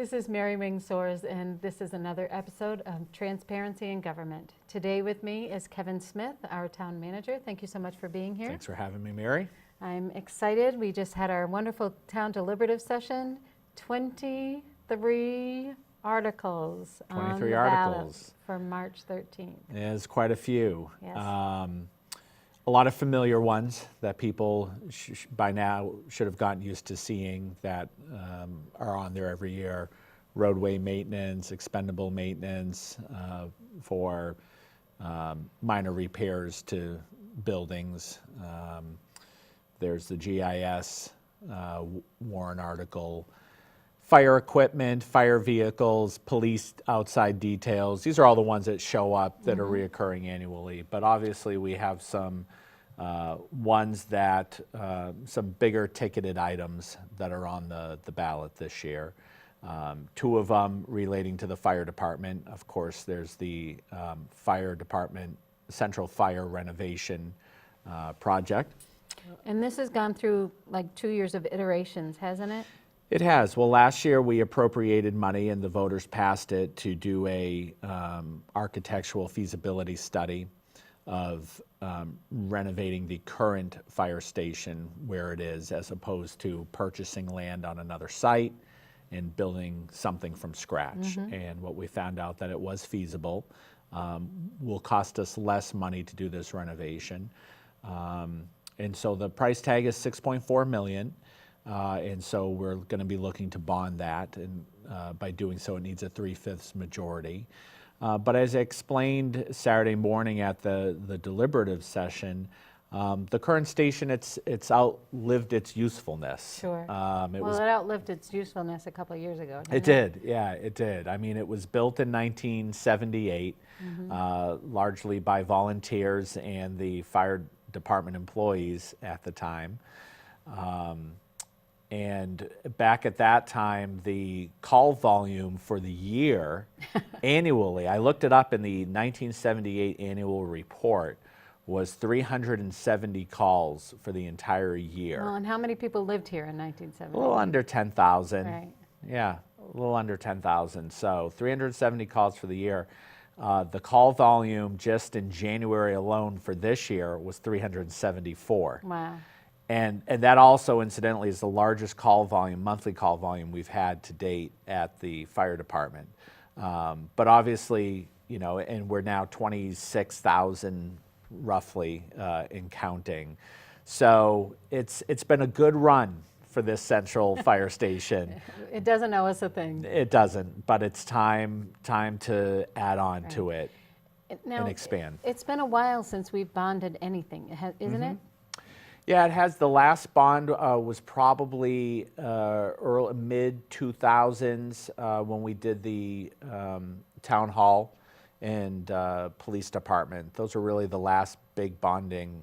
This is Mary Wing Soares, and this is another episode of Transparency in Government. Today with me is Kevin Smith, our town manager. Thank you so much for being here. Thanks for having me, Mary. I'm excited. We just had our wonderful town deliberative session. 23 articles 23 on the articles. ballot for March 13th. There's quite a few. Yes. A lot of familiar ones that people by now should have gotten used to seeing that are on there every year. Roadway maintenance, expendable maintenance for minor repairs to buildings. There's the GIS warrant article. Fire equipment, fire vehicles, police outside details. These are all the ones that show up that are reoccurring annually. But obviously we have some ones that, some bigger ticketed items that are on the ballot this year. Two of them relating to the fire department. Of course, there's the fire department central fire renovation project. And this has gone through like 2 years of iterations, hasn't it? It has. Well, last year we appropriated money and the voters passed it to do a architectural feasibility study of renovating the current fire station where it is, as opposed to purchasing land on another site and building something from scratch. And what we found out that it was feasible, will cost us less money to do this renovation. And so the price tag is $6.4 million. And so we're going to be looking to bond that, and by doing so, it needs a 3/5 majority. But as I explained Saturday morning at the deliberative session, the current station, it's outlived its usefulness. Sure. It Well, it outlived its usefulness a couple of years ago. It did, yeah, it did. I mean, it was built in 1978, largely by volunteers and the fire department employees at the time. And back at that time, the call volume for the year annually, I looked it up in the 1978 annual report, was 370 calls for the entire year. Well, and how many people lived here in 1970? A little under 10,000. Right. Yeah, a little under 10,000. So 370 calls for the year. The call volume just in January alone for this year was 374. Wow. And that also, incidentally, is the largest call volume, monthly call volume we've had to date at the fire department. But obviously, you know, and we're now 26,000 roughly in counting. So it's been a good run for this central fire station. It doesn't owe us a thing. It doesn't, but it's time to add on to it Now, and expand. It's been a while since we've bonded anything, isn't it? Yeah, it has. The last bond was probably early mid-2000s when we did the town hall and police department. Those are really the last big bonding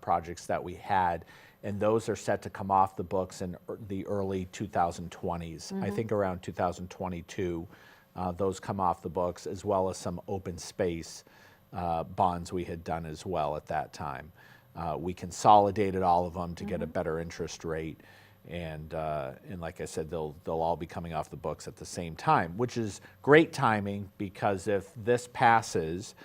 projects that we had, and those are set to come off the books in the early 2020s. I think around 2022, those come off the books, as well as some open space bonds we had done as well at that time. We consolidated all of them to get a better interest rate, and like I said, they'll all be coming off the books at the same time, which is great timing, because if this passes,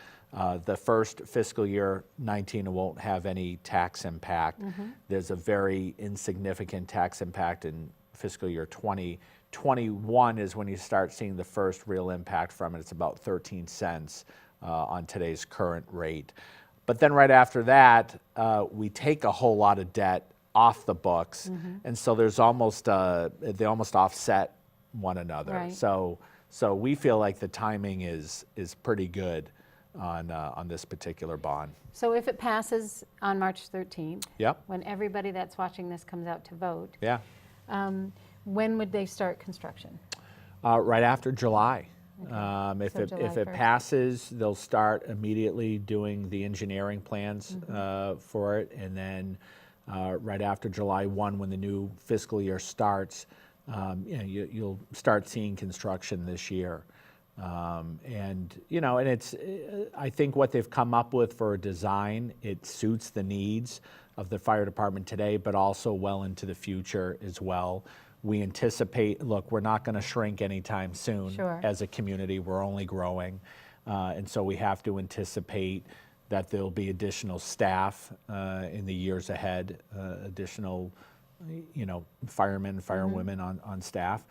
the first fiscal year 19 won't have any tax impact. There's a very insignificant tax impact in fiscal year 20. 21 is when you start seeing the first real impact from it. It's about 13 cents on today's current rate. But then right after that, we take a whole lot of debt off the books, and so there's almost they almost offset one another. Right. So we feel like the timing is pretty good on this particular bond. So if it passes on March 13th, Yep. when everybody that's watching this comes out to vote, Yeah. when would they start construction? Right after July. Okay. If So July it 1st. passes, they'll start immediately doing the engineering plans for it, and then right after July 1, when the new fiscal year starts, you'll start seeing construction this year. And it's, I think what they've come up with for a design, it suits the needs of the fire department today, but also well into the future as well. We anticipate, look, we're not going to shrink anytime soon. Sure. As a community. We're only growing. And so we have to anticipate that there'll be additional staff in the years ahead, additional, firemen, firewomen on staff.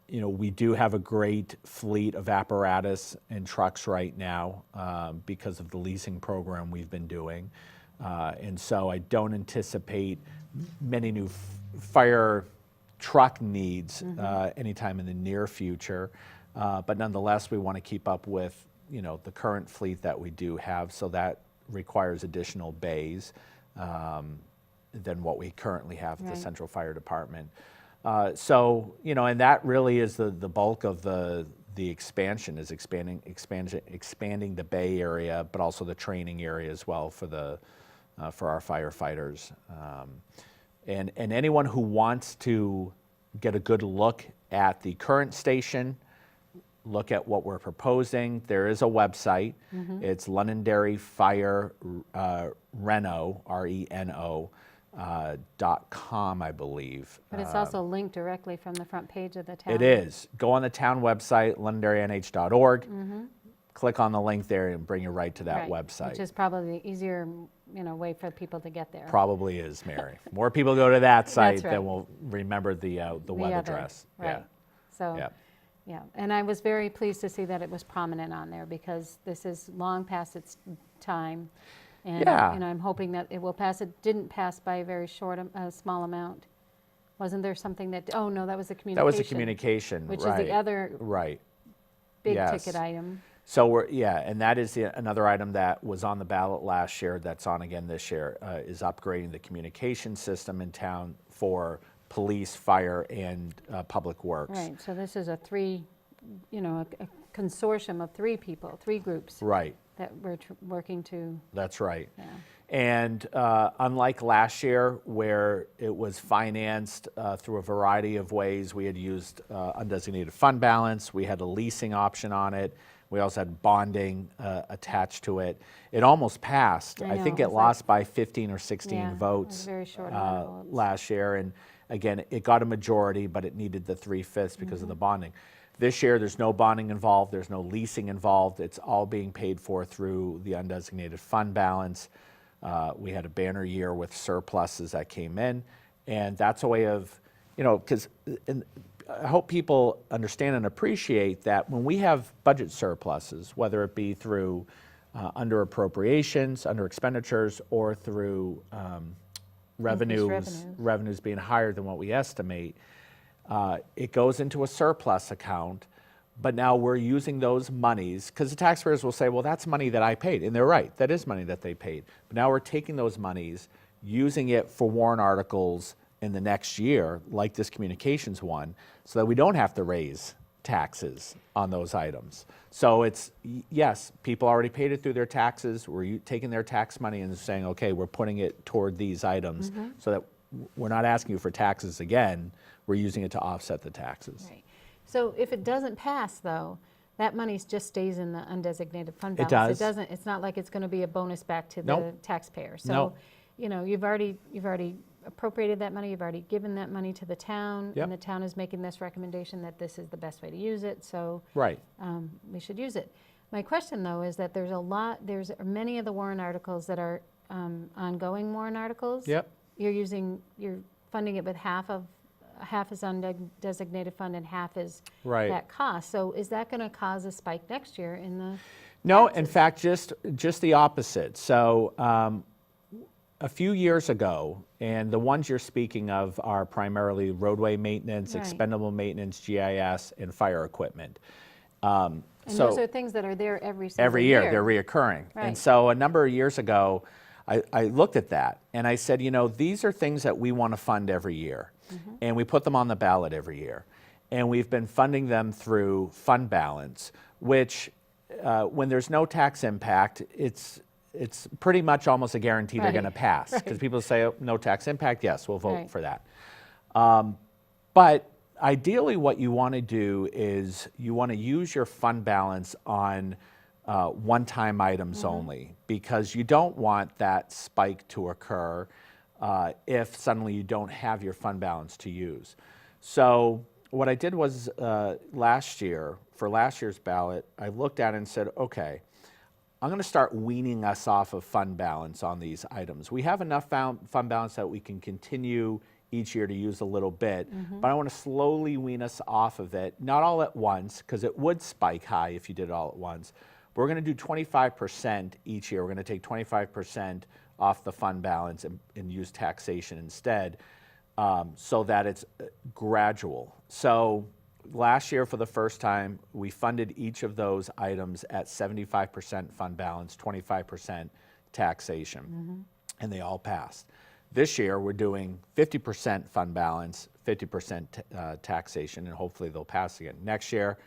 We do have a great fleet of apparatus and trucks right now because of the leasing program we've been doing. And so I don't anticipate many new fire truck needs anytime in the near future. But nonetheless, we want to keep up with, the current fleet that we do have. So that requires additional bays than what we currently have at the Central Fire Department. And that really is the bulk of the expansion, is expanding the bay area, but also the training area as well for our firefighters. And anyone who wants to get a good look at the current station, look at what we're proposing, there is a website. It's Londonderry Fire Reno, RENO. .com, I believe. But it's also linked directly from the front page of the town. It is. Go on the town website, londonderrynh.org, click on the link there and bring you right to that website. Which is probably the easier, way for people to get there. Probably is, Mary. More people go to that site right. than will remember the web other, address. Right. Yeah. So, Yeah. And I was very pleased to see that it was prominent on there because this is long past its time. And I'm hoping that it will pass. It didn't pass by a very small amount. Wasn't there something that, oh no, that was the communication. That was the communication, which right. is the other big ticket item. So and that is another item that was on the ballot last year, that's on again this year, is upgrading the communication system in town for police, fire, and public works. Right, so this is a consortium of three groups. Right. That we're working to. That's right. Yeah. And unlike last year, where it was financed through a variety of ways, we had used undesignated fund balance, we had a leasing option on it, we also had bonding attached to it. It almost passed. I think it lost by 15 or 16 votes very short last year. And again, it got a majority, but it needed the 3/5 because of the bonding. This year, there's no bonding involved, there's no leasing involved, it's all being paid for through the undesignated fund balance. We had a banner year with surpluses that came in, and that's a way of, because I hope people understand and appreciate that when we have budget surpluses, whether it be through under appropriations, under expenditures, or through revenues being higher than what we estimate, it goes into a surplus account, but now we're using those monies, because the taxpayers will say, well, that's money that I paid, and they're right, that is money that they paid. But now we're taking those monies, using it for warrant articles in the next year, like this communications one, so that we don't have to raise taxes on those items. So it's, yes, people already paid it through their taxes, we're taking their tax money and saying, okay, we're putting it toward these items, so that we're not asking you for taxes again, we're using it to offset the taxes. Right. So if it doesn't pass, though, that money just stays in the undesignated fund balance. It does. It doesn't. It's not like it's going to be a bonus back to the taxpayer. So, you've already appropriated that money. You've already given that money to the town, and the town is making this recommendation that this is the best way to use it. So, we should use it. My question, though, is that there's many of the warrant articles that are ongoing warrant articles. Yep. You're funding it with half is undesignated fund and half is that cost. So is that going to cause a spike next year in the No, taxes? in fact, just the opposite. So a few years ago, and the ones you're speaking of are primarily roadway maintenance, expendable maintenance, GIS, and fire equipment. And so those are things that are there every single year. They're reoccurring. Right. And so a number of years ago, I looked at that and I said, these are things that we want to fund every year. And we put them on the ballot every year. And we've been funding them through fund balance, which when there's no tax impact, it's pretty much almost a guarantee they're going to pass. Because people say, oh, no tax impact, yes, we'll vote for that. But ideally what you want to do is you want to use your fund balance on one-time items only, because you don't want that spike to occur if suddenly you don't have your fund balance to use. So what I did was last year, for last year's ballot, I looked at it and said, okay, I'm going to start weaning us off of fund balance on these items. We have enough fund balance that we can continue each year to use a little bit, but I want to slowly wean us off of it, not all at once, because it would spike high if you did it all at once. But we're going to do 25% each year. We're going to take 25% off the fund balance and use taxation instead, so that it's gradual. So last year, for the first time, we funded each of those items at 75% fund balance, 25% taxation, and they all passed. This year, we're doing 50% fund balance, 50% taxation, and hopefully they'll pass again. Next year,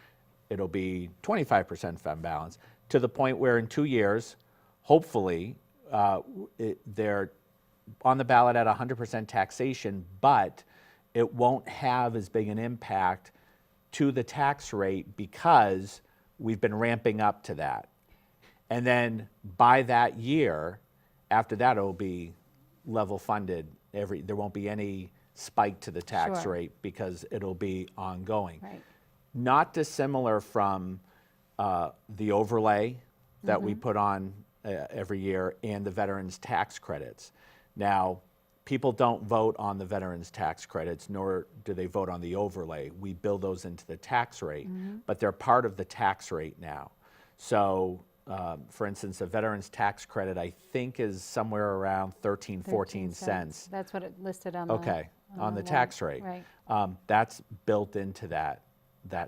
it'll be 25% fund balance, to the point where in 2 years, hopefully, they're on the ballot at 100% taxation, but it won't have as big an impact to the tax rate because we've been ramping up to that. And then by that year, after that, it'll be level funded. There won't be any spike to the tax Sure. rate because it'll be ongoing. Right. Not dissimilar from the overlay that we put on every year and the veterans tax credits. Now, people don't vote on the veterans tax credits, nor do they vote on the overlay. We build those into the tax rate, but they're part of the tax rate now. So, for instance, a veterans tax credit, I think, is somewhere around 14 cents. That's what it listed on On the tax rate. Right. That's built into that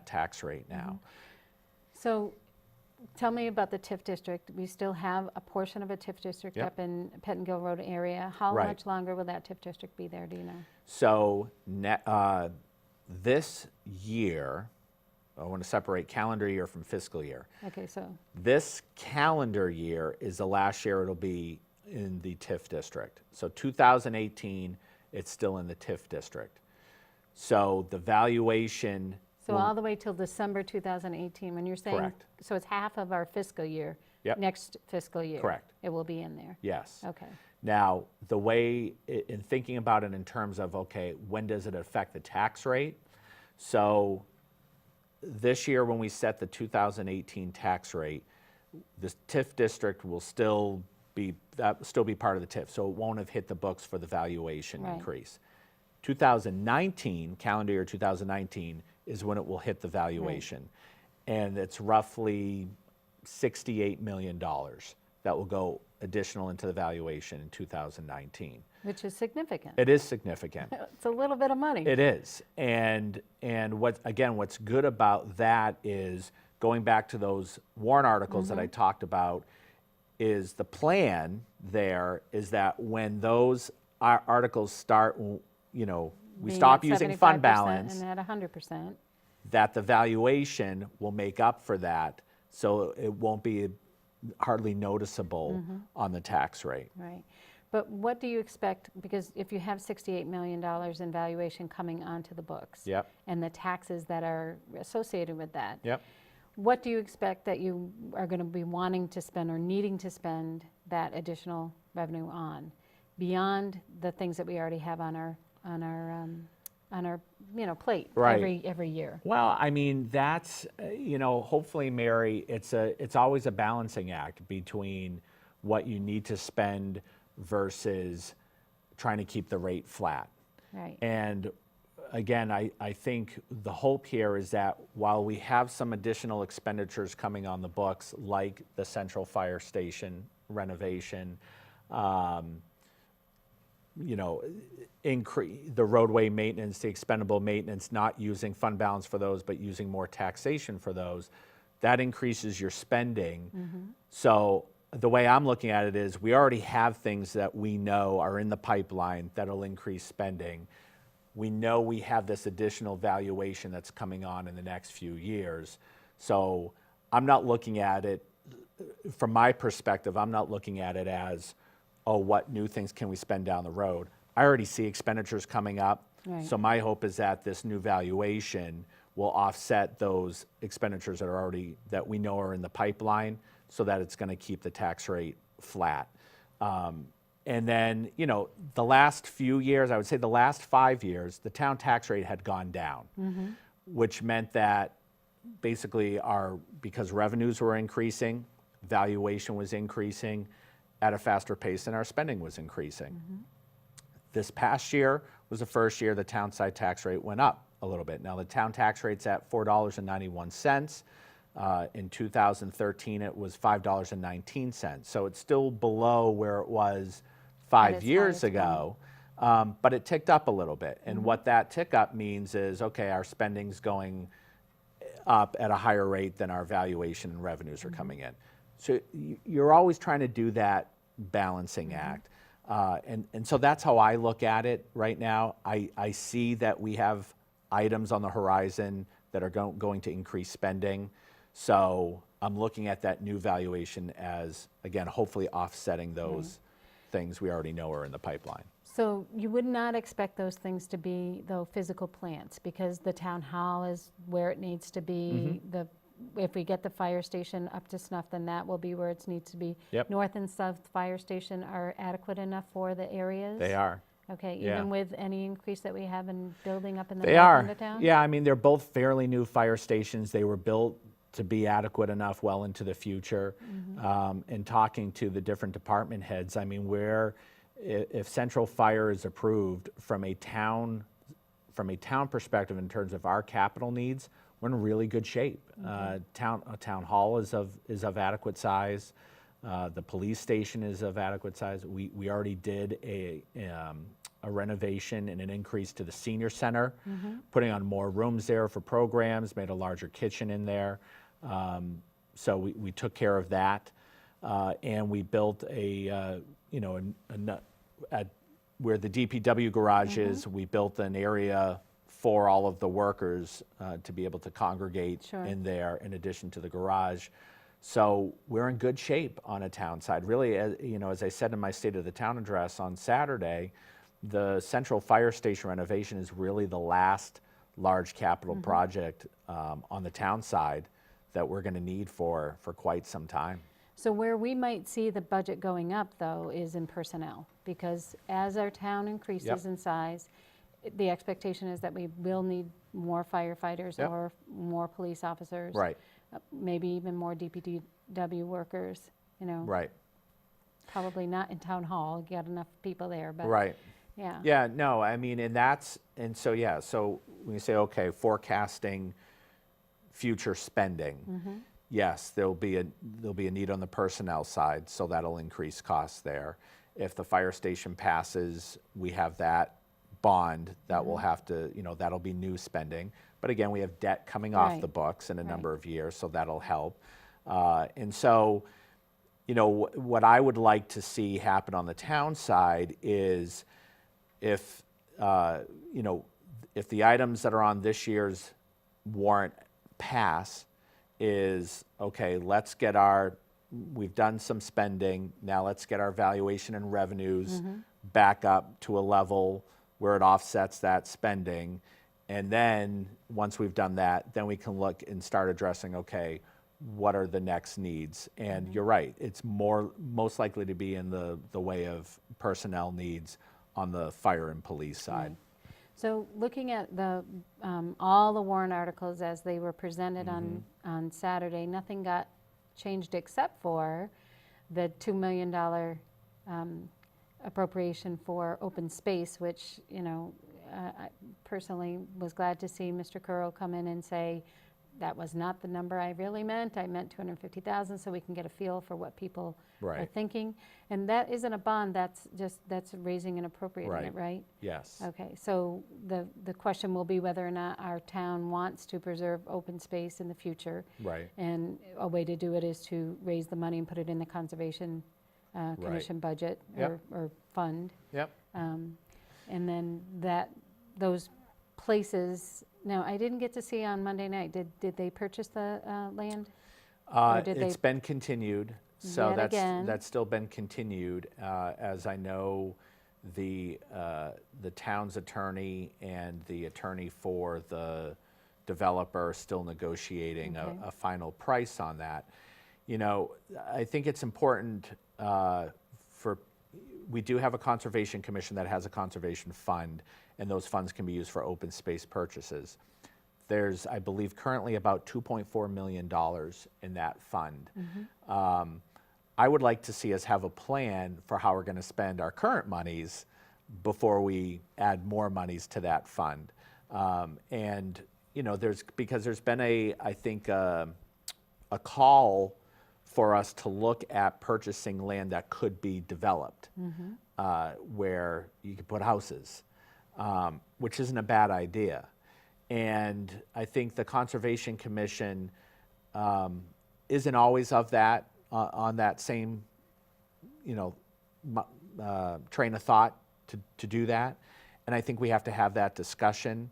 tax rate now. So tell me about the TIF district. We still have a portion of a TIF district Yep. up in Pettingill Road area. How Right. much longer will that TIF district be there, do you know? So this year, I want to separate calendar year from fiscal year. Okay, so, This calendar year is the last year it'll be in the TIF district. So 2018, it's still in the TIF district. So the valuation. so all the way till December 2018, when you're saying. Correct. So it's half of our fiscal year. Yep. Next fiscal year. Correct. It will be in there. Yes. Okay. Now, the way, in thinking about it in terms of, okay, when does it affect the tax rate? So this year, when we set the 2018 tax rate, the TIF district will still be part of the TIF, so it won't have hit the books for the valuation Right. increase. 2019, calendar year 2019, is when it will hit the valuation. And it's roughly $68 million that will go additional into the valuation in 2019. Which is significant. It is significant. It's a little bit of money. It is. And what's good about that is, going back to those warrant articles that I talked about, is the plan there is that when those articles start, we Being stop at using fund 75% balance, And at 100%. that the valuation will make up for that, so it won't be hardly noticeable on the tax rate. Right. But what do you expect, because if you have $68 million in valuation coming onto the books. Yep. And the taxes that are associated with that. Yep. What do you expect that you are going to be wanting to spend or needing to spend that additional revenue on, beyond the things that we already have on our plate Right. every year? Well, I mean, that's, hopefully, Mary, it's always a balancing act between what you need to spend versus trying to keep the rate flat. Right. And again, I think the hope here is that while we have some additional expenditures coming on the books, like the central fire station renovation, increase the roadway maintenance, the expendable maintenance, not using fund balance for those, but using more taxation for those, that increases your spending. So the way I'm looking at it is, we already have things that we know are in the pipeline that'll increase spending. We know we have this additional valuation that's coming on in the next few years. So I'm not looking at it, from my perspective, I'm not looking at it as, oh, what new things can we spend down the road? I already see expenditures coming up. Right. So my hope is that this new valuation will offset those expenditures that we know are in the pipeline, so that it's going to keep the tax rate flat. And then, the last few years, I would say the last 5 years, the town tax rate had gone down, which meant that basically because revenues were increasing, valuation was increasing at a faster pace than our spending was increasing. This past year was the first year the town side tax rate went up a little bit. Now the town tax rate's at $4.91. In 2013, it was $5.19. So it's still below where it was 5 years ago, but it ticked up a little bit. And what that tick up means is, okay, our spending's going up at a higher rate than our valuation and revenues are coming in. So you're always trying to do that balancing act. And so that's how I look at it right now. I see that we have items on the horizon that are going to increase spending. So I'm looking at that new valuation as, again, hopefully offsetting those things we already know are in the pipeline. So you would not expect those things to be, though, physical plants, because the town hall is where it needs to be. If we get the fire station up to snuff, then that will be where it needs to be. Yep. North and south fire station are adequate enough for the areas? They are. Okay, Yeah. even with any increase that we have in building up in the They north are. end of town? Yeah, I mean, they're both fairly new fire stations. They were built to be adequate enough well into the future. And talking to the different department heads, I mean, if Central Fire is approved from a town perspective in terms of our capital needs, we're in really good shape. A town hall is of adequate size. The police station is of adequate size. We already did a renovation and an increase to the senior center, putting on more rooms there for programs, made a larger kitchen in there. So we took care of that, and we built where the DPW garage is, we built an area for all of the workers to be able to congregate in there in addition to the garage. So we're in good shape on a town side. Really, as I said in my State of the Town address on Saturday, the Central Fire Station renovation is really the last large capital project on the town side that we're going to need for quite some time. So where we might see the budget going up, though, is in personnel, because as our town increases in size, the expectation is that we will need more firefighters or more police officers. Right. Maybe even more DPW workers, Right. Probably not in town hall, you got enough people there, but. Right. Yeah. Yeah, no, I mean, so when you say, okay, forecasting future spending, yes, there'll be a need on the personnel side, so that'll increase costs there. If the fire station passes, we have that bond that will have to, that'll be new spending. But again, we have debt coming off the books in a number of years, so that'll help. And so, what I would like to see happen on the town side is if the items that are on this year's warrant pass is, okay, we've done some spending, now let's get our valuation and revenues back up to a level where it offsets that spending. And then, once we've done that, then we can look and start addressing, okay, what are the next needs? And you're right, it's most likely to be in the way of personnel needs on the fire and police side. So looking at all the warrant articles as they were presented on Saturday, nothing got changed except for the $2 million appropriation for open space, which, I personally was glad to see Mr. Curl come in and say, that was not the number I really meant. I meant 250,000, so we can get a feel for what people are thinking. And that isn't a bond, that's raising and appropriating it, right? Yes. Okay, so the question will be whether or not our town wants to preserve open space in the future. Right. And a way to do it is to raise the money and put it in the Conservation Commission budget or fund. Yep. And then those places, now, I didn't get to see on Monday night, did they purchase the land? Or did It's been continued, so Yet again. that's still been continued. As I know, the town's attorney and the attorney for the developer are still negotiating a final price on that. I think it's important we do have a conservation commission that has a conservation fund, and those funds can be used for open space purchases. There's, I believe, currently about $2.4 million in that fund. I would like to see us have a plan for how we're going to spend our current monies before we add more monies to that fund. And you know, because there's been I think a call for us to look at purchasing land that could be developed, where you could put houses, which isn't a bad idea. And I think the Conservation Commission isn't always of that, on that same, you know, train of thought to do that. And I think we have to have that discussion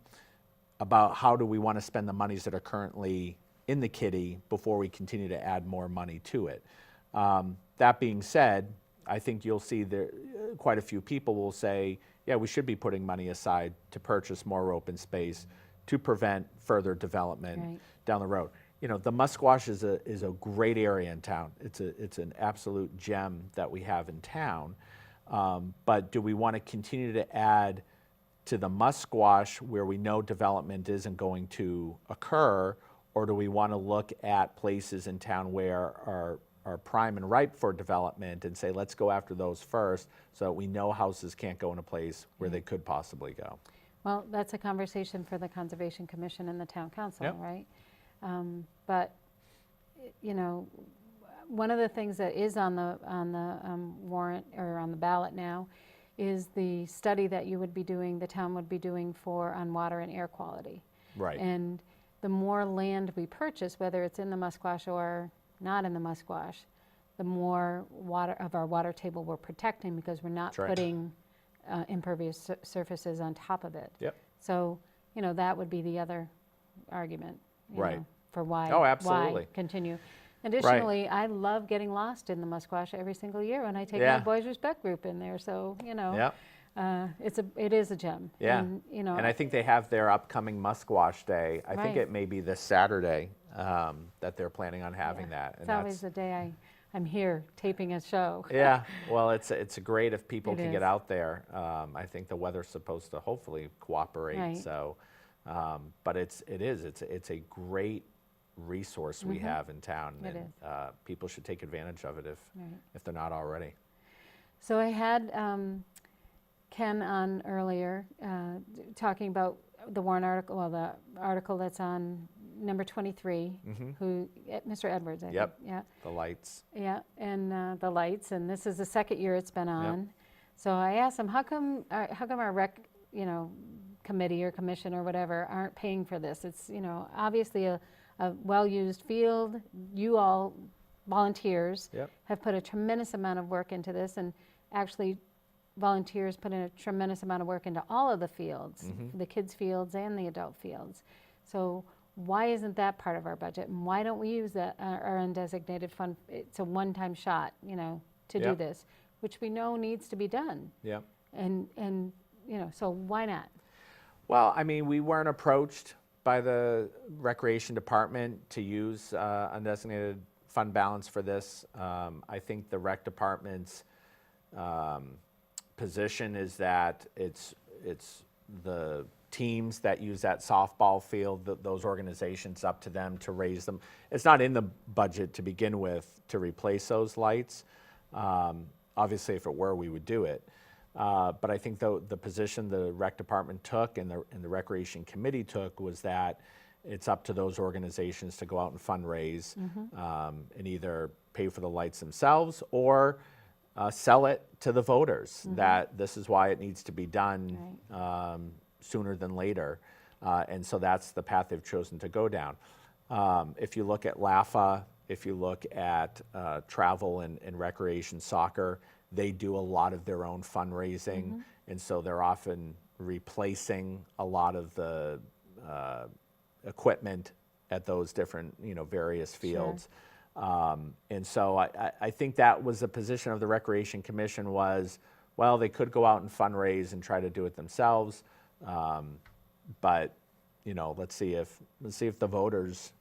about how do we want to spend the monies that are currently in the kitty before we continue to add more money to it. That being said, I think you'll see there quite a few people will say, yeah, we should be putting money aside to purchase more open space to prevent further development down the road. You know, the Musquash is a great area in town. It's an absolute gem that we have in town. But do we want to continue to add to the Musquash where we know development isn't going to occur, or do we want to look at places in town where are prime and ripe for development and say, let's go after those first so that we know houses can't go in a place where they could possibly go? Well, that's a conversation for the Conservation Commission and the Town Council, right? But, you know, one of the things that is on the warrant or on the ballot now is the study that you would be doing, the town would be doing on water and air quality. Right. And the more land we purchase, whether it's in the Musquash or not in the Musquash, the more water of our water table we're protecting, because we're not putting impervious surfaces on top of it. Yep. So, you know, that would be the other argument, you know, for why, absolutely. why continue. Additionally, I love getting lost in the Musquash every single year when I take my Boys Respect group in there. So, you know, it is a gem. Yeah. And, you know, and I think they have their upcoming Musquash Day. I think it may be this Saturday that they're planning on having that. And it's always the day I'm here taping a show. Yeah, well, it's great if people can get out there. I think the weather's supposed to hopefully cooperate. So, but it's a great resource we have in town, and people should take advantage of it if they're not already. So I had Ken on earlier talking about the warrant article, well, the article that's on number 23, who, Mr. Edwards, I think. Yeah. The lights. Yeah, and the lights, and this is the second year it's been on. So I asked him, how come our rec, you know, committee or commission or whatever aren't paying for this? It's, you know, obviously a well-used field. You all, volunteers, have put a tremendous amount of work into this, and actually volunteers put in a tremendous amount of work into all of the fields, the kids' fields and the adult fields. So why isn't that part of our budget? And why don't we use that, our undesignated fund? It's a one-time shot, you know, to do this, which we know needs to be done. Yeah. And you know, so why not? Well, I mean, we weren't approached by the Recreation Department to use undesignated fund balance for this. I think the Rec Department's position is that it's the teams that use that softball field, those organizations, up to them to raise them. It's not in the budget to begin with to replace those lights. Obviously, if it were, we would do it. But I think the position the Rec Department took and the Recreation Committee took was that it's up to those organizations to go out and fundraise and either pay for the lights themselves or sell it to the voters, that this is why it needs to be done sooner than later. And so that's the path they've chosen to go down. If you look at LAFA, if you look at travel and recreation soccer, they do a lot of their own fundraising, and so they're often replacing a lot of the equipment at those different, you know, various fields. And so I think that was the position of the Recreation Commission was, well, they could go out and fundraise and try to do it themselves, but you know, let's see if the voters.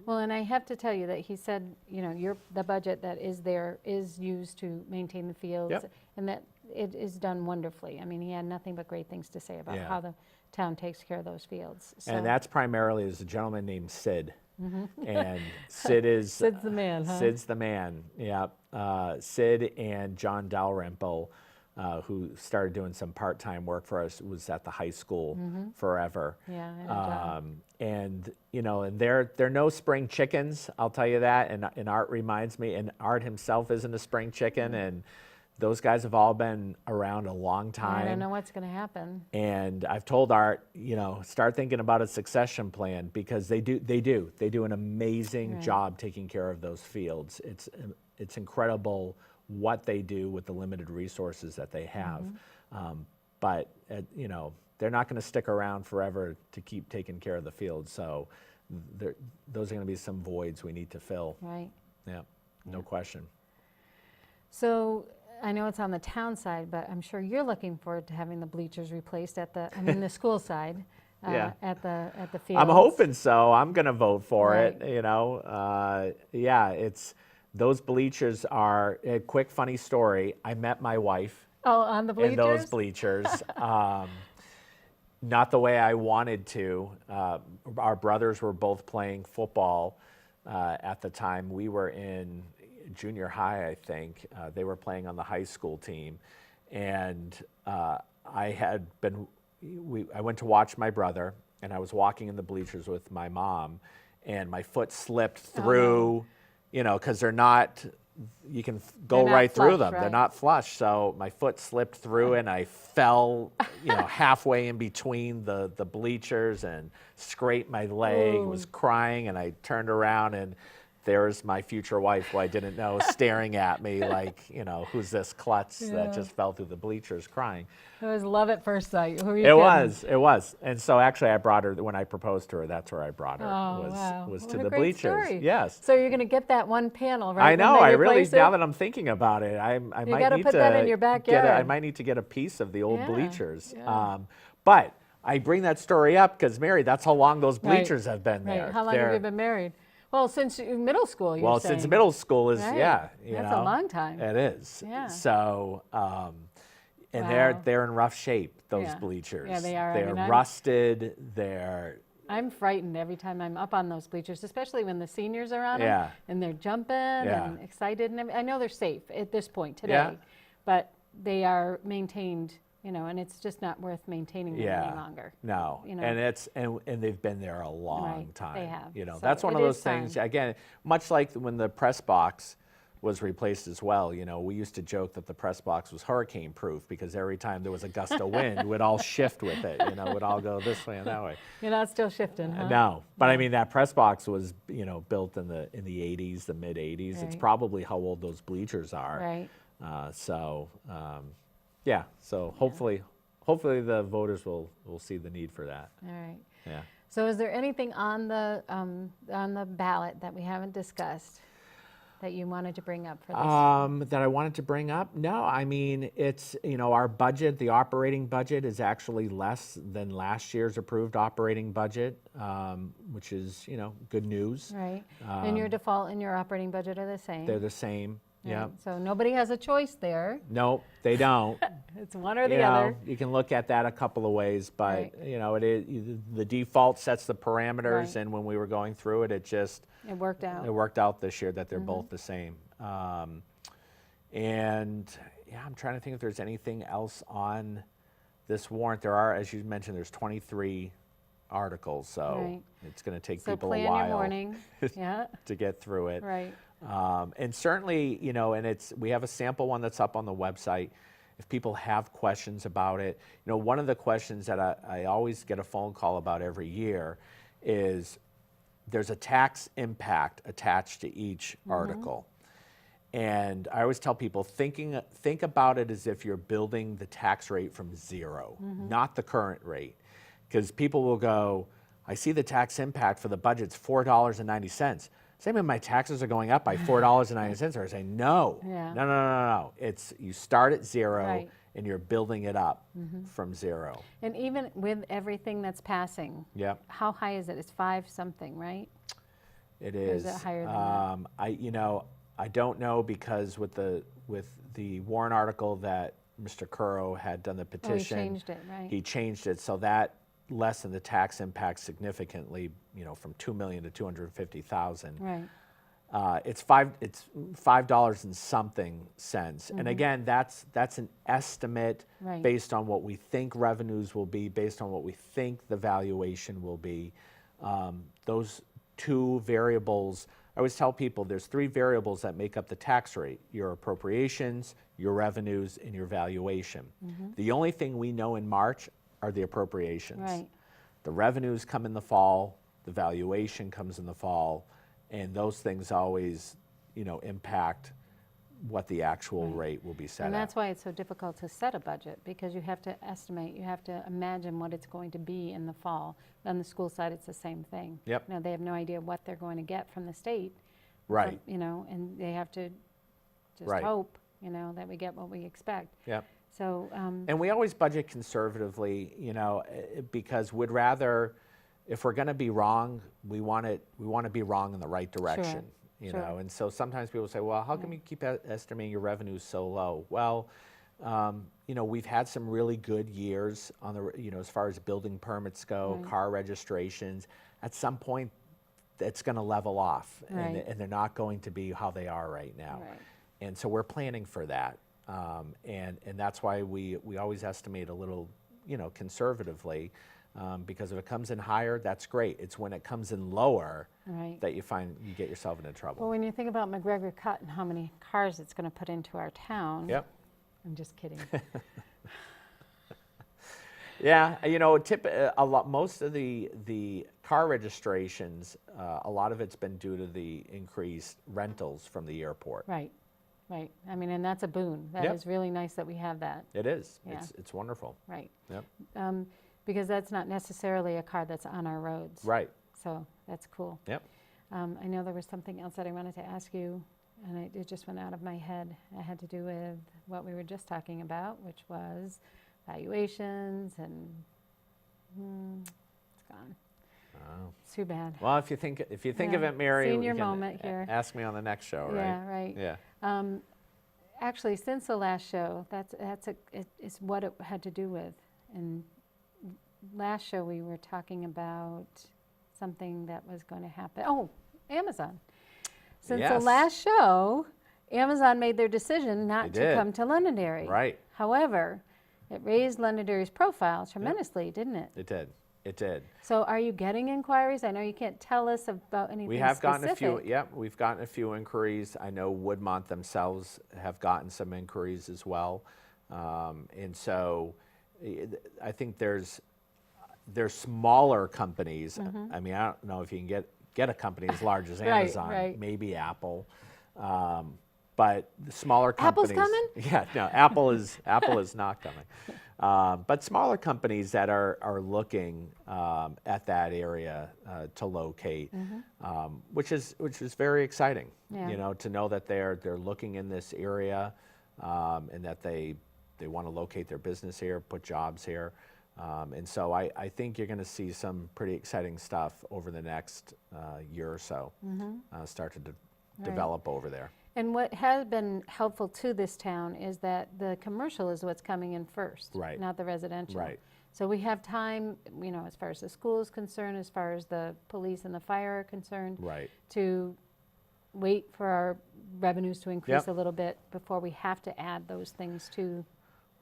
Well, and I have to tell you that he said, you know, the budget that is there is used to maintain the fields, and that it is done wonderfully. I mean, he had nothing but great things to say about Yeah. how the town takes care of those fields. So And that's primarily is a gentleman named Sid. And Sid is Sid's the man, huh? Sid's the man. Yeah. Sid and John Dalrymple, who started doing some part-time work for us, was at the high school forever. Yeah, I know John. And you know, and they're no spring chickens, I'll tell you that. And Art reminds me, and Art himself isn't a spring chicken, and those guys have all been around a long time. I don't know what's going to happen. And I've told Art, you know, start thinking about a succession plan, because they do an amazing job taking care of those fields. It's incredible what they do with the limited resources that they have. But you know, they're not going to stick around forever to keep taking care of the fields. So those are going to be some voids we need to fill. Right. Yeah, no question. So I know it's on the town side, but I'm sure you're looking forward to having the bleachers replaced at the, I mean, the school side, Yeah. at the field. I'm hoping so. I'm going to vote for Right. it. You know, yeah, those bleachers are a quick, funny story. I met my wife Oh, on the bleachers? in those bleachers. Not the way I wanted to. Our brothers were both playing football at the time. We were in junior high, I think. They were playing on the high school team. And I went to watch my brother, and I was walking in the bleachers with my mom, and my foot slipped through, you know, because they're not, you can go They're not right through flush, them. They're right. not flush. So my foot slipped through, and I fell, you know, halfway in between the bleachers and scraped my leg. Ooh. Was crying, and I turned around, and there's my future wife, who I didn't know, staring at me like, you know, who's this klutz that just fell through the bleachers crying. It was love at first sight. Who are you It kidding? was. And so actually I brought her, when I proposed to her, that's where I brought her, Oh, wow. was What to a the great bleachers. story. Yes. So you're going to get that one panel, right? I when know, they I really, replace now it? that I'm thinking about it, I might gotta need put to that in your I backyard. might need to get a piece of the old Yeah, bleachers. yeah. But I bring that story up because, Mary, that's how long those Right, bleachers have been there. Right. How long have you been married? Well, since middle school, you're saying. Since middle school is, Right. yeah. You That's know, a long time. It is. Yeah. So, and Wow. they're in rough shape, those Yeah. bleachers. Yeah, they are. I They're mean, rusted, they're, I'm frightened every time I'm up on those bleachers, especially when the seniors are on Yeah. them and they're jumping Yeah. and excited. And I know they're safe at this point today, Yeah. but they are maintained, you know, and it's just not worth maintaining them yeah. any longer. No, you know. and they've been there a long Right, time. they have. You know, So that's one it of is those things. time. Again, much like when the press box was replaced as well. You know, we used to joke that the press box was hurricane proof because every time there was a gust of wind, it would all shift with it. You know, it would all go this way and that way. You're not still shifting, huh? No, but I mean that press box was, you know, built in the 80s, the mid 80s. It's Right. probably how old those bleachers are. Right. Yeah. So hopefully the voters will see the need for that. All right. Yeah. So is there anything on the ballot that we haven't discussed that you wanted to bring up for this? That I wanted to bring up? No, I mean, it's, you know, our budget, the operating budget is actually less than last year's approved operating budget, which is, you know, good news. Right. And your default and your operating budget are the same. They're the same. Yeah. Right. So nobody has a choice there. No, they don't. It's one or the You know, other. you can look at that a couple of ways, but Right. you know, the default sets the parameters, Right. and when we were going through it, it worked out. worked out this year that they're Mm-hmm. both the same. And yeah, I'm trying to think if there's anything else on this warrant. There are, as you mentioned, there's 23 articles, so Right. it's going to take So people a plan your while morning. Yeah. to get through it. Right. And certainly, you know, and we have a sample one that's up on the website. If people have questions about it, you know, one of the questions that I always get a phone call about every year is there's a tax impact attached to each article. And I always tell people, think about it as if you're building the tax rate from zero, not the current rate. Because people will go, I see the tax impact for the budget's $4.90. Does that mean my taxes are going up by $4.90? Or I say, no, Yeah. no. It's, you start at zero Right. and you're building it up from zero. And even with everything that's passing, Yep. how high is it? It's 5 something, right? It is is. it higher than that? I don't know because with the warrant article that Mr. Curro had done the Oh, he petition. changed it, right? He changed it, so that lessened the tax impact significantly, from 2 million to 250,000. Right, It's $5 and something cents. And again, that's an estimate Right. based on what we think revenues will be, based on what we think the valuation will be. Those two variables, I always tell people there's three variables that make up the tax rate: your appropriations, your revenues, and your valuation. The only thing we know in March are the appropriations. right. The revenues come in the fall, the valuation comes in the fall, and those things always, impact what the actual rate will be set And at. that's why it's so difficult to set a budget, because you have to estimate, you have to imagine what it's going to be in the fall. On the school side, it's the same thing. Yep. They have no idea what they're going to get from the state. Right. And they have to just Right. hope, that we get what we expect. Yep. So, And we always budget conservatively, because we'd rather, if we're going to be wrong, we want to be wrong in the right direction. Sure. And so sometimes people say, well, how come you keep estimating your revenues so low? Well, we've had some really good years on the, as far as building permits go, car registrations. At some point, it's going to level off, Right. and they're not going to be how they are right now. Right. And so we're planning for that. And that's why we always estimate a little, conservatively, because if it comes in higher, that's great. It's when it comes in lower right. that you find you get yourself into trouble. Well, when you think about McGregor Cut and how many cars it's going to put into our town. Yep. I'm just kidding. Yeah, most of the car registrations, a lot of it's been due to the increased rentals from the airport. Right, right. I mean, and that's a boon. That Yep. is really nice that we have that. It is. Yeah. It's wonderful. Right. Yep. Because that's not necessarily a car that's on our roads. Right. So that's cool. Yep. I know there was something else that I wanted to ask you, and it just went out of my head. It had to do with what we were just talking about, which was valuations, and it's gone. Oh. It's too bad. Well, if you think of Yeah. it, Mary, Senior you can moment here. ask me on the next show, right? Yeah, right. Yeah. Actually, since the last show, it's what it had to do with. And last show we were talking about something that was going to happen. Oh, Amazon. Since the Yes. last show, Amazon made their decision not They to did. come to Londonderry. Right. However, it raised Londonderry's profile tremendously, didn't it? It did. It did. So are you getting inquiries? I know you can't tell us about anything We have gotten a few. specific. Yep, we've gotten a few inquiries. I know Woodmont themselves have gotten some inquiries as well, and so I think there's smaller companies. I mean, I don't know if you can get a company as large as Right, Amazon, right. maybe Apple, but the smaller companies. Apple's coming? Yeah, no, Apple is not coming. But smaller companies that are looking at that area to locate, which is very exciting. Yeah. To know that they're looking in this area, and that they want to locate their business here, put jobs here. And so I think you're going to see some pretty exciting stuff over the next year or so start to develop over there. And what has been helpful to this town is that the commercial is what's coming in first, Right. not the residential. Right. So we have time, as far as the school is concerned, as far as the police and the fire are concerned, Right. to wait for our revenues to increase Yep. a little bit before we have to add those things to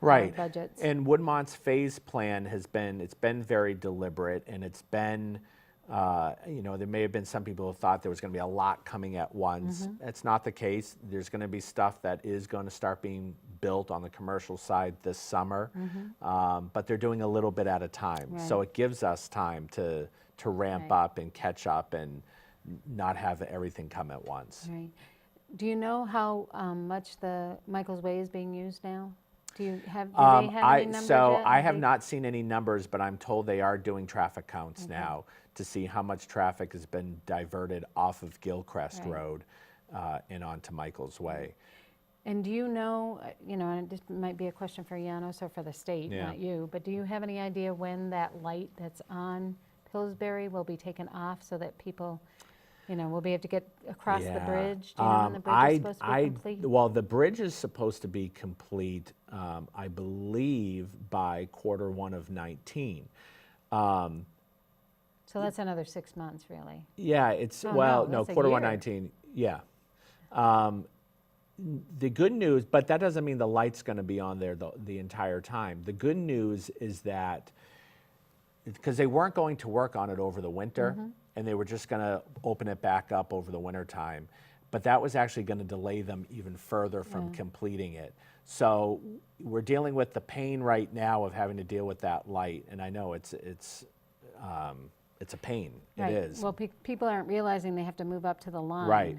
Right. our budgets. And Woodmont's phase plan it's been very deliberate, and it's been, there may have been some people who thought there was going to be a lot coming at once. That's not the case. There's going to be stuff that is going to start being built on the commercial side this summer, but they're doing a little bit at a time. So Right. it gives us time to ramp Right. up and catch up and not have everything come at once. Right. Do you know how much the Michael's Way is being used now? Do they have any numbers yet? I have not seen any numbers, but I'm told they are doing traffic counts now to see how much traffic has been diverted off of Gilcrest Right. Road and onto Michael's Way. And do you know, and this might be a question for Janos or for the state, Yeah. not you, but do you have any idea when that light that's on Pillsbury will be taken off so that people You know, will we have to get across the Yeah. bridge? Do you know when the bridge is supposed to be complete? Well, the bridge is supposed to be complete, I believe, by Q1 of 19. So that's another 6 months, really. Yeah, it's, Oh, well, no, no, that's a Q1 year. 19, yeah. The good news, but that doesn't mean the light's going to be on there the entire time. The good news is that, because they weren't going to work on it over the winter, and they were just going to open it back up over the winter time, but that was actually going to delay them even further from completing it. So we're dealing with the pain right now of having to deal with that light, and I know it's a pain. Right. It is. Well, people aren't realizing they have to move up to the line. Right.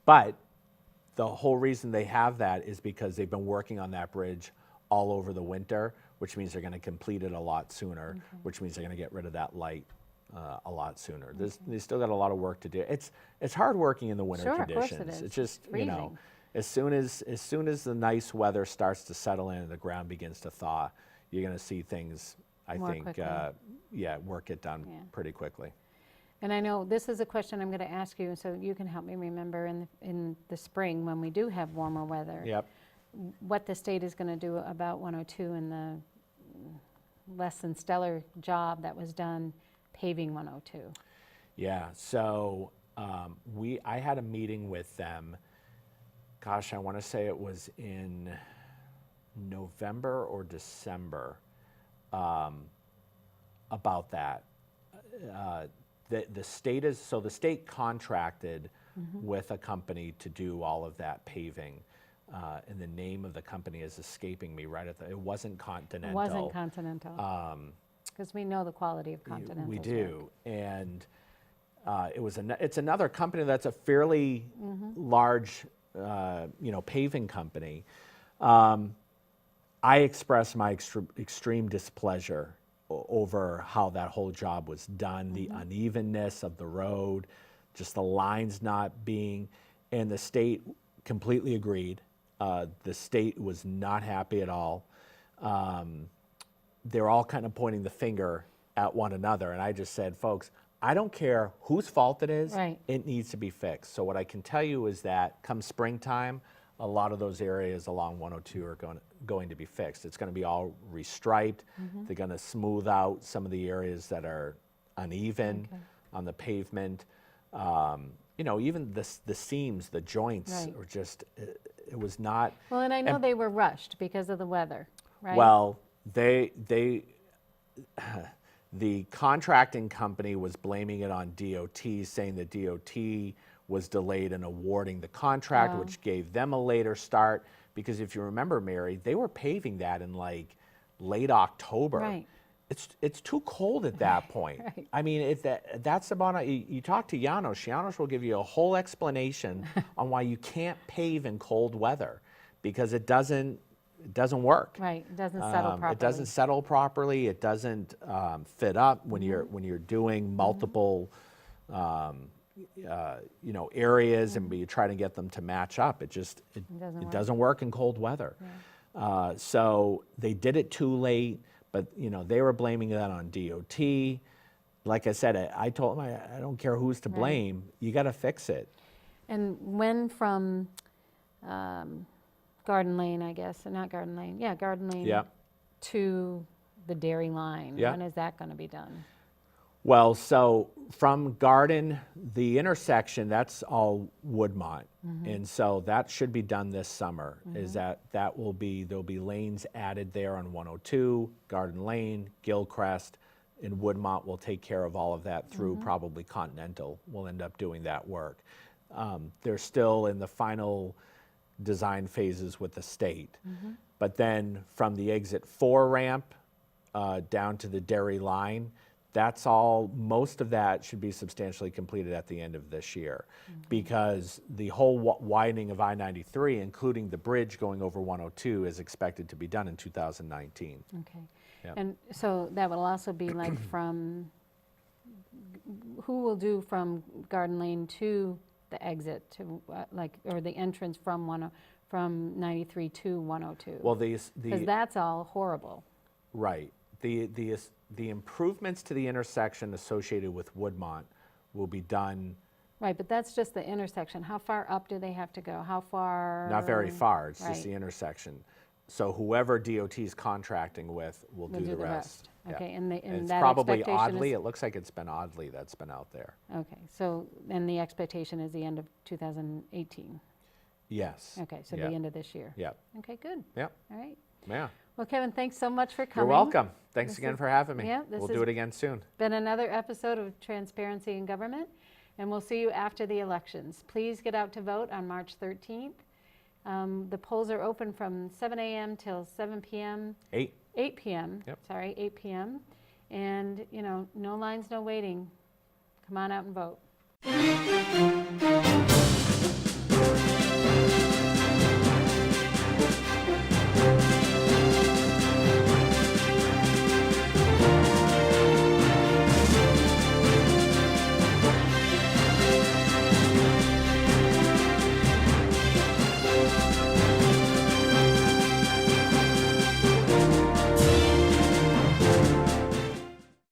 But the whole reason they have that is because they've been working on that bridge all over the winter, which means they're going to complete it a lot sooner, which means they're going to get rid of that light a lot sooner. They still got a lot of work to do. It's hard working in the winter Sure, conditions. of course it is. It's just, It's you know, freezing. as soon as the nice weather starts to settle in and the ground begins to thaw, you're going to see things, I More think, quickly. work get done pretty quickly. And I know this is a question I'm going to ask you, so you can help me remember in the spring when we do have warmer weather. Yep. What the state is going to do about 102 and the less than stellar job that was done paving 102. Yeah, so I had a meeting with them, gosh, I want to say it was in November or December, about that. The state contracted with a company to do all of that paving, and the name of the company is escaping me right at it wasn't Continental. It wasn't Continental. Because we know the quality of Continental's We work. do, and it's another company that's a fairly large, paving company. I expressed my extreme displeasure over how that whole job was done, the unevenness of the road, just the lines not being, and the state completely agreed. The state was not happy at all. They're all kind of pointing the finger at one another, and I just said, folks, I don't care whose fault it is, Right. it needs to be fixed. So what I can tell you is that come springtime, a lot of those areas along 102 are going to be fixed. It's going to be all restriped. They're going to smooth out some of the areas that are uneven on the pavement. Even the seams, the joints Right. were just, it was not. Well, and I know they were rushed because of the weather, right? Well, the contracting company was blaming it on DOT, saying that DOT was delayed in awarding the contract, which gave them a later start. Because if you remember, Mary, they were paving that in like late October. Right. It's too cold at that point. Right. I mean, that's about, you talk to Janos. Janos will give you a whole explanation on why you can't pave in cold weather, because it doesn't work. Right, it doesn't settle properly. It doesn't settle properly. It doesn't fit up when you're doing multiple areas and you try to get them to match up. It doesn't work in cold weather. Yeah. So they did it too late, but they were blaming that on DOT. Like I said, I told them I don't care who's to blame. You got to fix it. And when from Garden Lane, I guess, not Garden Lane, Garden Lane to the dairy line, when is that going to be done? Well, so from Garden, the intersection, that's all Woodmont. And so that should be done this summer, there'll be lanes added there on 102, Garden Lane, Gilcrest, and Woodmont will take care of all of that through probably Continental will end up doing that work. They're still in the final design phases with the state. But then from the exit 4 ramp down to the dairy line, that's all, most of that should be substantially completed at the end of this year, because the whole widening of I-93, including the bridge going over 102, is expected to be done in 2019. Okay. Yep. And so that will also be like who will do from Garden Lane to the exit to or the entrance from 93 to 102? Well, because that's all horrible. Right. The improvements to the intersection associated with Woodmont will be done Right, but that's just the intersection. How far up do they have to go? How far? Not very far, it's Right. just the intersection. So whoever DOT is contracting with will We'll do the rest. Yeah. Okay, and It's that probably expectation oddly, is- it looks like it's been oddly that's been out there. Okay, so then the expectation is the end of 2018. Yes. Okay, so Yeah. the end of this year. Yeah. Okay, good. Yeah. All right. Yeah. Well, Kevin, thanks so much for You're coming. welcome. Thanks This again is- for having me. yeah, this We'll is- do it again soon. Been another episode of Transparency in Government, and we'll see you after the elections. Please get out to vote on March 13th. The polls are open from 7 a.m. till 7 p.m. 8. 8 p.m. Yep. Sorry, 8 p.m. And, no lines, no waiting. Come on out and vote.